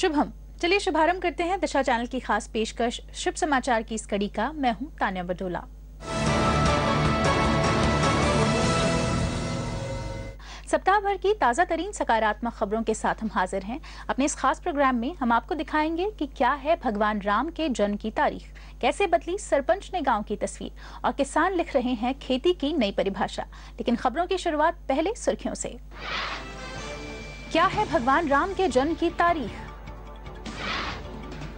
शुभम, चलिए शुभारंभ करते हैं दिशा चैनल की खास पेशकश शुभ समाचार की इस कड़ी का। मैं हूं तान्या बडोला। सप्ताह भर की ताजा तरीन सकारात्मक खबरों के साथ हम हाजिर हैं। अपने इस खास प्रोग्राम में हम आपको दिखाएंगे कि क्या है भगवान राम के जन्म की तारीख, कैसे बदली सरपंच ने गांव की तस्वीर, और किसान लिख रहे हैं खेती की नई परिभाषा। लेकिन खबरों की शुरुआत पहले सुर्खियों से। क्या है भगवान राम के जन्म की तारीख,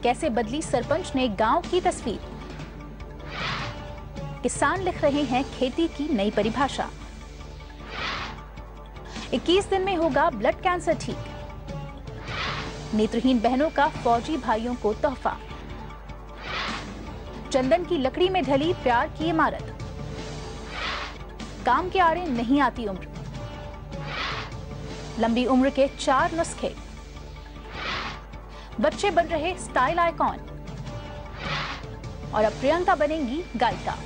कैसे बदली सरपंच ने गांव की तस्वीर, किसान लिख रहे हैं खेती की नई परिभाषा। 21 दिन में होगा ब्लड कैंसर ठीक, नेत्रहीन बहनों का फौजी भाइयों को तोहफा। चंदन की लकड़ी में ढली प्यार की इमारत, काम के आड़े नहीं आती उम्र, लंबी उम्र के 4 नुस्खे, बच्चे बन रहे स्टाइल आइकॉन, और अब प्रियंका बनेंगी गायिका।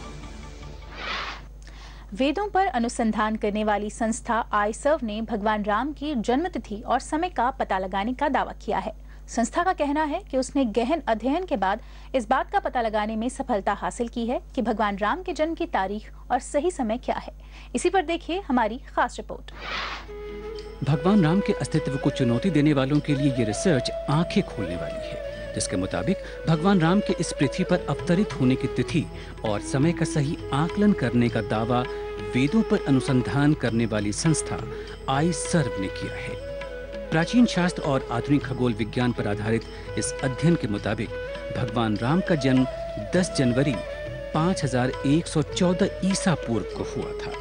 वेदों पर अनुसंधान करने वाली संस्था आईसर्व ने भगवान राम की जन्मतिथि और समय का पता लगाने का दावा किया है। संस्था का कहना है कि उसने गहन अध्ययन के बाद इस बात का पता लगाने में सफलता हासिल की है कि भगवान राम के जन्म की तारीख और सही समय क्या है। इसी पर देखिए हमारी खास रिपोर्ट। भगवान राम के अस्तित्व को चुनौती देने वालों के लिए ये रिसर्च आंखें खोलने वाली है, जिसके मुताबिक भगवान राम के इस पृथ्वी पर अवतरित होने की तिथि और समय का सही आकलन करने का दावा वेदों पर अनुसंधान करने वाली संस्था आईसर्व ने किया है। प्राचीन शास्त्र और आधुनिक खगोल विज्ञान पर आधारित इस अध्ययन के मुताबिक भगवान राम का जन्म 10 जनवरी 5114 ईसा पूर्व को हुआ था,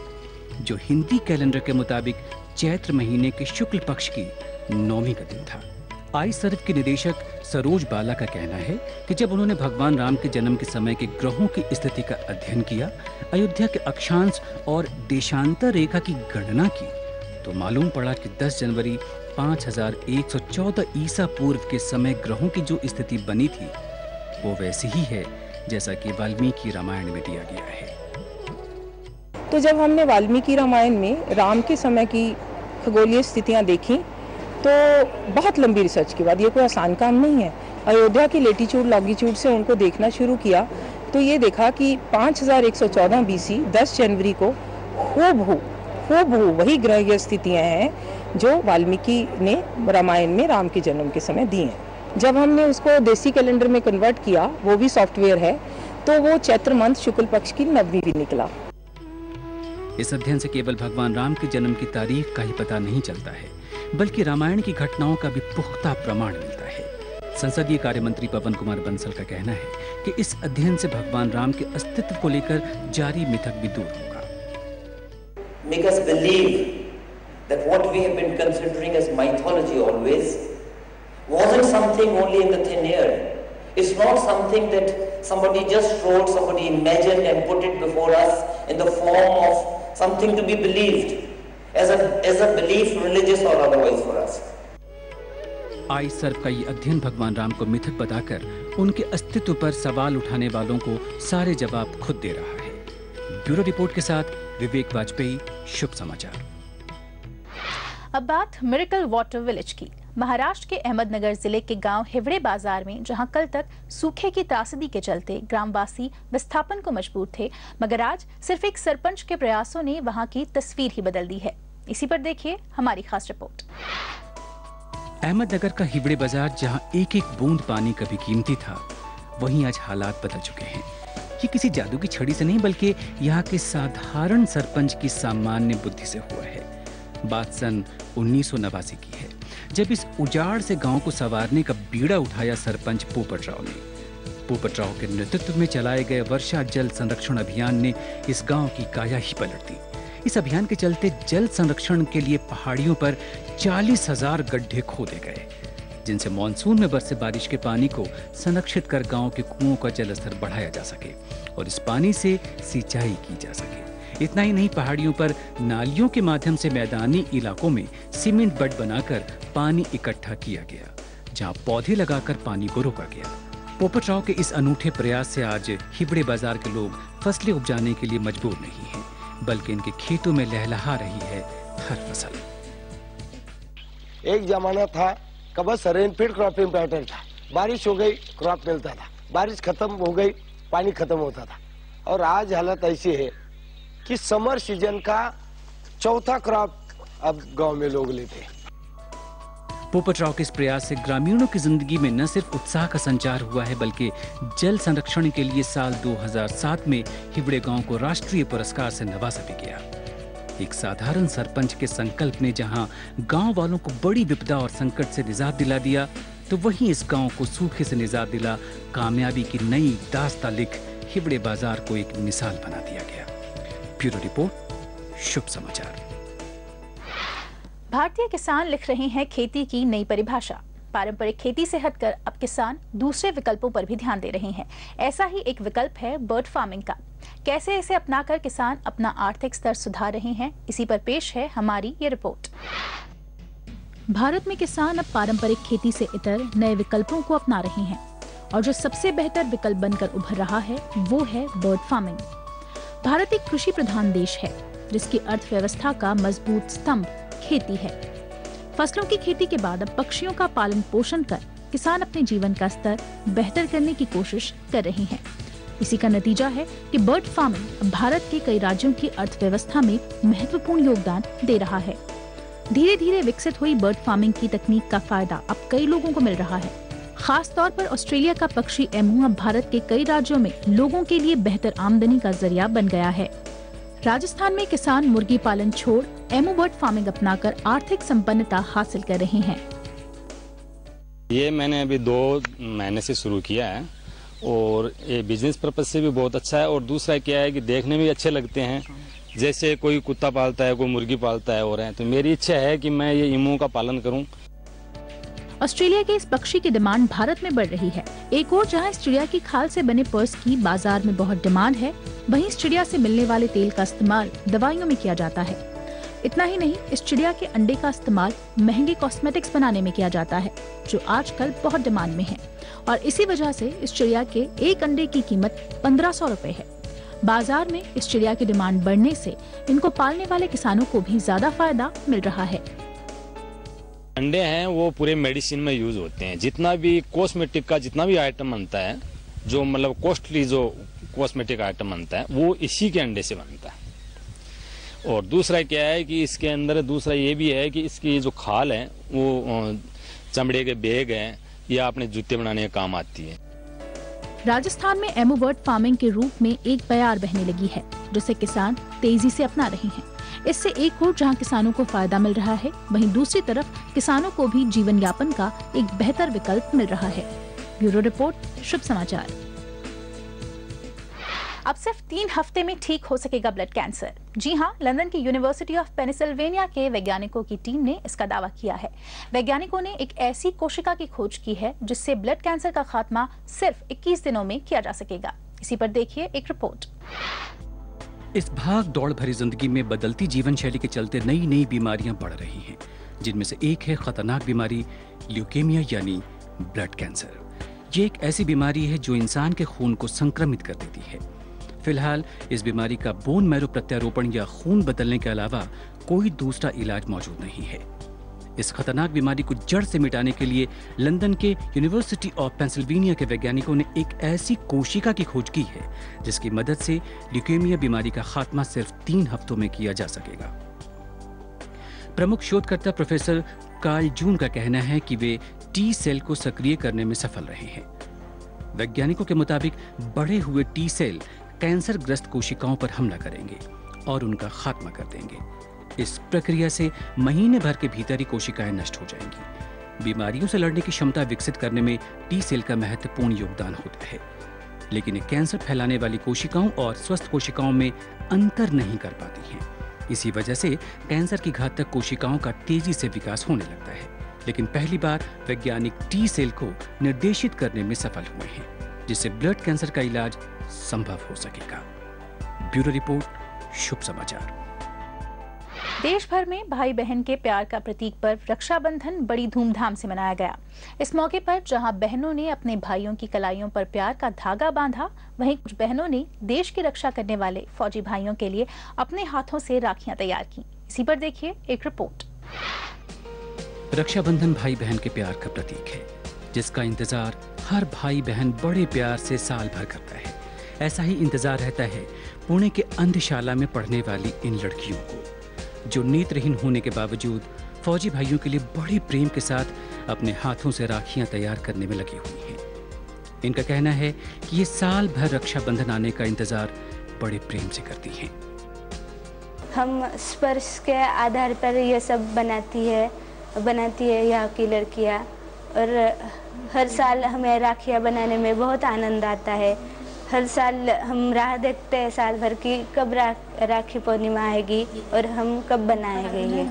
जो हिंदी कैलेंडर के मुताबिक चैत्र महीने के शुक्ल पक्ष की 9वीं का दिन था। आईसर्व के निदेशक सरोज बाला का कहना है कि जब उन्होंने भगवान राम के जन्म के समय के ग्रहों की स्थिति का अध्ययन किया, अयोध्या के अक्षांश और देशांतर रेखा की गणना की, तो मालूम पड़ा कि 10 जनवरी 5114 ईसा पूर्व के समय ग्रहों की जो स्थिति बनी थी वो वैसी ही है जैसा कि वाल्मीकि रामायण में दिया गया है। तो जब हमने वाल्मीकि रामायण में राम के समय की खगोलीय स्थितियां देखी तो बहुत लंबी रिसर्च के बाद, ये कोई आसान काम नहीं है, अयोध्या की लेटीट्यूड लॉन्गिट्यूड से उनको देखना शुरू किया तो ये देखा कि 5114 बीसी 10 जनवरी को हूबहू वही ग्रह स्थितियां हैं जो वाल्मीकि ने रामायण में राम के जन्म के समय दी हैं। जब हमने उसको देसी कैलेंडर में कन्वर्ट किया, वो भी सॉफ्टवेयर है, तो वो चैत्र मंथ शुक्ल पक्ष की 9वीं भी निकला। इस अध्ययन से केवल भगवान राम के जन्म की तारीख का ही पता नहीं चलता है, बल्कि रामायण की घटनाओं का भी पुख्ता प्रमाण मिलता है। संसदीय कार्य मंत्री पवन कुमार बंसल का कहना है कि इस अध्ययन से भगवान राम के अस्तित्व को लेकर जारी मिथक भी दूर होगा। Make us believe that what we have been considering as mythology always wasn't something only in the thin air. It's not something that somebody just wrote, somebody imagined and put it before us in the form of something to be believed as a belief, religious or otherwise for us. आईसर्व का ये अध्ययन भगवान राम को मिथक बताकर उनके अस्तित्व पर सवाल उठाने वालों को सारे जवाब खुद दे रहा है। ब्यूरो रिपोर्ट के साथ विवेक वाजपेयी, शुभ समाचार। अब बात मिरेकल वाटर विलेज की। महाराष्ट्र के अहमदनगर जिले के गांव हिवड़े बाजार में, जहां कल तक सूखे की त्रासदी के चलते ग्रामवासी विस्थापन को मजबूर थे, मगर आज सिर्फ एक सरपंच के प्रयासों ने वहां की तस्वीर ही बदल दी है। इसी पर देखिए हमारी खास रिपोर्ट। अहमदनगर का हिवड़े बाजार, जहां एक एक बूंद पानी कभी कीमती था, वहीं आज हालात बदल चुके हैं। ये किसी जादू की छड़ी से नहीं, बल्कि यहाँ के साधारण सरपंच की सामान्य बुद्धि से हुआ है। बात सन 1989 की है, जब इस उजाड़ से गांव को संवारने का बीड़ा उठाया सरपंच पोपट राव ने। पोपट राव के नेतृत्व में चलाए गए वर्षा जल संरक्षण अभियान ने इस गांव की काया ही पलट दी। इस अभियान के चलते जल संरक्षण के लिए पहाड़ियों पर 40,000 गड्ढे खोदे गए, जिनसे मानसून में बरसे बारिश के पानी को संरक्षित कर गांव के कुओं का जल स्तर बढ़ाया जा सके और इस पानी से सिंचाई की जा सके। इतना ही नहीं, पहाड़ियों पर नालियों के माध्यम से मैदानी इलाकों में सीमेंट बट बनाकर पानी इकट्ठा किया गया, जहां पौधे लगाकर पानी को रोका गया। पोपट राव के इस अनूठे प्रयास से आज हिवड़े बाजार के लोग फसलें उपजाने के लिए मजबूर नहीं हैं, बल्कि इनके खेतों में लहलहा रही है हर फसल। एक जमाना था का बस रेनफीड क्रॉपिंग पैटर्न था। बारिश हो गई क्रॉप मिलता था, बारिश खत्म हो गई पानी खत्म होता था। और आज हालत ऐसी है कि समर सीजन का चौथा क्रॉप अब गांव में लोग लेते हैं। पोपट राव के इस प्रयास से ग्रामीणों की जिंदगी में न सिर्फ उत्साह का संचार हुआ है बल्कि जल संरक्षण के लिए साल 2007 में हिवड़े गांव को राष्ट्रीय पुरस्कार से नवाजा भी गया। एक साधारण सरपंच के संकल्प ने जहां गांव वालों को बड़ी विपदा और संकट से निजात दिला दिया, तो वहीं इस गांव को सूखे से निजात दिला कामयाबी की नई दास्तां लिख हिवड़े बाजार को एक मिसाल बना दिया गया। ब्यूरो रिपोर्ट, शुभ समाचार। भारतीय किसान लिख रहे हैं खेती की नई परिभाषा। पारंपरिक खेती से हटकर अब किसान दूसरे विकल्पों पर भी ध्यान दे रहे हैं। ऐसा ही एक विकल्प है बर्ड फार्मिंग का। कैसे इसे अपनाकर किसान अपना आर्थिक स्तर सुधार रहे हैं, इसी पर पेश है हमारी ये रिपोर्ट। भारत में किसान अब पारंपरिक खेती से इतर नए विकल्पों को अपना रहे हैं और जो सबसे बेहतर विकल्प बनकर उभर रहा है वो है बर्ड फार्मिंग। भारत एक कृषि प्रधान देश है जिसकी अर्थव्यवस्था का मजबूत स्तंभ खेती है। फसलों की खेती के बाद अब पक्षियों का पालन पोषण कर किसान अपने जीवन का स्तर बेहतर करने की कोशिश कर रहे हैं। इसी का नतीजा है कि बर्ड फार्मिंग भारत के कई राज्यों की अर्थव्यवस्था में महत्वपूर्ण योगदान दे रहा है। धीरे धीरे विकसित हुई बर्ड फार्मिंग की तकनीक का फायदा अब कई लोगों को मिल रहा है। खास तौर पर ऑस्ट्रेलिया का पक्षी एमू अब भारत के कई राज्यों में लोगों के लिए बेहतर आमदनी का जरिया बन गया है। राजस्थान में किसान मुर्गी पालन छोड़ एमू बर्ड फार्मिंग अपनाकर आर्थिक संपन्नता हासिल कर रहे हैं। ये मैंने अभी 2 महीने से शुरू किया है और ये बिजनेस पर्पज से भी बहुत अच्छा है और दूसरा क्या है कि देखने में भी अच्छे लगते हैं। जैसे कोई कुत्ता पालता है, कोई मुर्गी पालता है और तो मेरी इच्छा है कि मैं ये एमू का पालन करूं। ऑस्ट्रेलिया के इस पक्षी की डिमांड भारत में बढ़ रही है। एक और जहां इस चिड़िया की खाल से बने पर्स की बाजार में बहुत डिमांड है, वहीं इस चिड़िया से मिलने वाले तेल का इस्तेमाल दवाइयों में किया जाता है। इतना ही नहीं, इस चिड़िया के अंडे का इस्तेमाल महंगे कॉस्मेटिक्स बनाने में किया जाता है, जो आजकल बहुत डिमांड में है। और इसी वजह से इस चिड़िया के एक अंडे की कीमत 1500 रुपए है। बाजार में इस चिड़िया की डिमांड बढ़ने से इनको पालने वाले किसानों को भी ज्यादा फायदा मिल रहा है। अंडे हैं वो पूरे मेडिसिन में यूज होते हैं। जितना भी कॉस्मेटिक का जितना भी आइटम बनता है, जो मतलब कॉस्टली जो कॉस्मेटिक आइटम बनता है, वो इसी के अंडे से बनता है। और दूसरा क्या है कि इसके अंदर दूसरा ये भी है कि इसकी जो खाल है वो चमड़े के बैग हैं या अपने जूते बनाने का काम आती है। राजस्थान में एमू बर्ड फार्मिंग के रूप में एक बयार बहने लगी है, जिसे किसान तेजी से अपना रहे हैं। इससे एक ओर जहां किसानों को फायदा मिल रहा है, वहीं दूसरी तरफ किसानों को भी जीवन यापन का एक बेहतर विकल्प मिल रहा है। ब्यूरो रिपोर्ट, शुभ समाचार। अब सिर्फ 3 हफ्ते में ठीक हो सकेगा ब्लड कैंसर। जी हां, लंदन की यूनिवर्सिटी ऑफ पेनिसिल्वेनिया के वैज्ञानिकों की टीम ने इसका दावा किया है। वैज्ञानिकों ने एक ऐसी कोशिका की खोज की है जिससे ब्लड कैंसर का खात्मा सिर्फ 21 दिनों में किया जा सकेगा। इसी पर देखिए एक रिपोर्ट। इस भाग दौड़ भरी जिंदगी में बदलती जीवन शैली के चलते नई नई बीमारियां बढ़ रही हैं, जिनमें से एक है खतरनाक बीमारी ल्यूकेमिया यानी ब्लड कैंसर। ये एक ऐसी बीमारी है जो इंसान के खून को संक्रमित कर देती है। फिलहाल इस बीमारी का बोन मैरो प्रत्यारोपण या खून बदलने के अलावा कोई दूसरा इलाज मौजूद नहीं है। इस खतरनाक बीमारी को जड़ से मिटाने के लिए लंदन के यूनिवर्सिटी ऑफ पेंसिल्वेनिया के वैज्ञानिकों ने एक ऐसी कोशिका की खोज की है जिसकी मदद से ल्यूकेमिया बीमारी का खात्मा सिर्फ 3 हफ्तों में किया जा सकेगा। प्रमुख शोधकर्ता प्रोफेसर कार्ल जून का कहना है कि वे टी सेल को सक्रिय करने में सफल रहे हैं। वैज्ञानिकों के मुताबिक बढ़े हुए टी सेल कैंसर ग्रस्त कोशिकाओं पर हमला करेंगे और उनका खात्मा कर देंगे। इस प्रक्रिया से महीने भर के भीतर ही कोशिकाएं नष्ट हो जाएंगी। बीमारियों से लड़ने की क्षमता विकसित करने में टी सेल का महत्वपूर्ण योगदान होता है, लेकिन ये कैंसर फैलाने वाली कोशिकाओं और स्वस्थ कोशिकाओं में अंतर नहीं कर पाती हैं। इसी वजह से कैंसर की घातक कोशिकाओं का तेजी से विकास होने लगता है। लेकिन पहली बार वैज्ञानिक टी सेल को निर्देशित करने में सफल हुए हैं, जिससे ब्लड कैंसर का इलाज संभव हो सकेगा। ब्यूरो रिपोर्ट, शुभ समाचार। देश भर में भाई बहन के प्यार का प्रतीक पर्व रक्षाबंधन बड़ी धूमधाम से मनाया गया। इस मौके पर जहां बहनों ने अपने भाइयों की कलाइयों पर प्यार का धागा बांधा, वहीं कुछ बहनों ने देश की रक्षा करने वाले फौजी भाइयों के लिए अपने हाथों से राखियां तैयार की। इसी पर देखिए एक रिपोर्ट। रक्षाबंधन भाई बहन के प्यार का प्रतीक है, जिसका इंतजार हर भाई बहन बड़े प्यार से साल भर करता है। ऐसा ही इंतजार रहता है पुणे के अंधशाला में पढ़ने वाली इन लड़कियों को, जो नेत्रहीन होने के बावजूद फौजी भाइयों के लिए बड़े प्रेम के साथ अपने हाथों से राखियां तैयार करने में लगी हुई हैं। इनका कहना है कि ये साल भर रक्षाबंधन आने का इंतजार बड़े प्रेम से करती हैं। हम स्पर्श के आधार पर ये सब बनाती है यहाँ की लड़कियाँ, और हर साल हमें राखियाँ बनाने में बहुत आनंद आता है। हर साल हम राह देखते हैं साल भर की, कब राखी पूर्णिमा आएगी और हम कब बनाएंगे ये।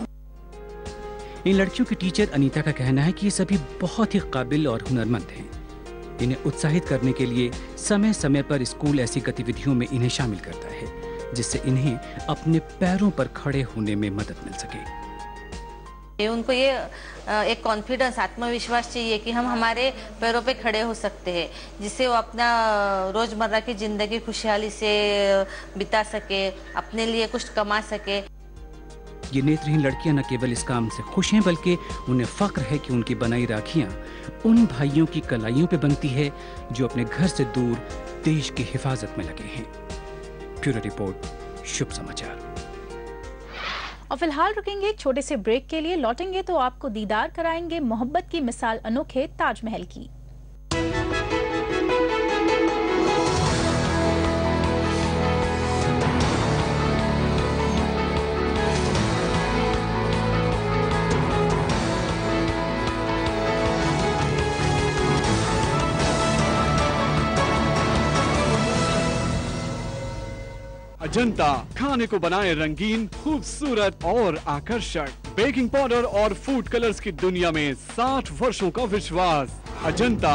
इन लड़कियों की टीचर अनीता का कहना है कि ये सभी बहुत ही काबिल और हुनरमंद हैं। इन्हें उत्साहित करने के लिए समय समय पर स्कूल ऐसी गतिविधियों में इन्हें शामिल करता है, जिससे इन्हें अपने पैरों पर खड़े होने में मदद मिल सके। उनको ये एक कॉन्फिडेंस, आत्मविश्वास चाहिए कि हम हमारे पैरों पे खड़े हो सकते हैं, जिससे वो अपना रोजमर्रा की जिंदगी खुशहाली से बिता सके, अपने लिए कुछ कमा सके। ये नेत्रहीन लड़कियां न केवल इस काम से खुश हैं, बल्कि उन्हें फक्र है कि उनकी बनाई राखियां उन भाइयों की कलाइयों पे बनती है जो अपने घर से दूर देश की हिफाजत में लगे हैं। ब्यूरो रिपोर्ट, शुभ समाचार। और फिलहाल रुकेंगे एक छोटे से ब्रेक के लिए। लौटेंगे तो आपको दीदार कराएंगे मोहब्बत की मिसाल अनोखे ताजमहल की। अजंता खाने को बनाए रंगीन, खूबसूरत और आकर्षक। बेकिंग पाउडर और फूड कलर्स की दुनिया में 60 वर्षों का विश्वास। अजंता